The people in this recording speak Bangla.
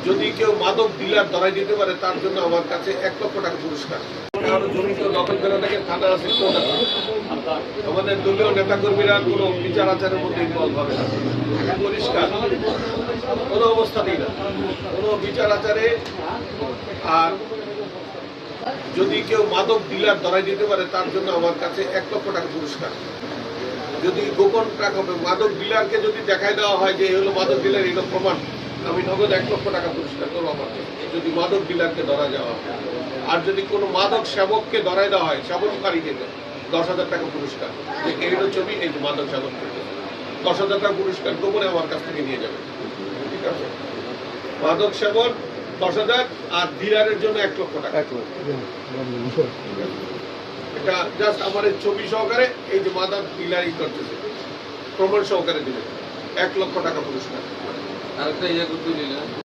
যদি কেউ মাদক ডিলার ধরাই দিতে পারে তার জন্য আমার কাছে 1 লক্ষ টাকা পুরস্কার। আরো জড়িত দখল করে থাকে থানা আছে, কোর্ট আছে। আমাদের দলীয় নেতাকর্মীরা কোনো বিচার আচারের মধ্যে ইনভলভ হবে না, পরিষ্কার কোনো অবস্থাতেই না, কোনো বিচার আচারে। আর যদি কেউ মাদক ডিলার ধরাই দিতে পারে তার জন্য আমার কাছে 1 লক্ষ টাকা পুরস্কার। যদি গোপন টাকা মাদক ডিলারকে যদি দেখায় দেওয়া হয় যে এই হলো মাদক ডিলার, এগুলো প্রমাণ, আমি নগদ 1 লক্ষ টাকা পুরস্কার করবো আমাকে, যদি মাদক ডিলারকে ধরা যাওয়া হয়। আর যদি কোনো মাদক সেবককে ধরাই দেওয়া হয়, সেবনকারীকে 10,000 টাকা পুরস্কার, যে এই হলো ছবি, এই যে মাদক সেবন করতে 10,000 টাকা পুরস্কার গোপনে আমার কাছ থেকে নিয়ে যাবে। ঠিক আছে, মাদক সেবন 10,000 আর ডিলারের জন্য 1 লক্ষ টাকা। এটা জাস্ট আমার ছবি সহকারে এই যে মাদক ডিলারই করতেছে প্রমাণ সহকারে দিলে 1 লক্ষ টাকা পুরস্কার। আরেকটা ইয়ে করতে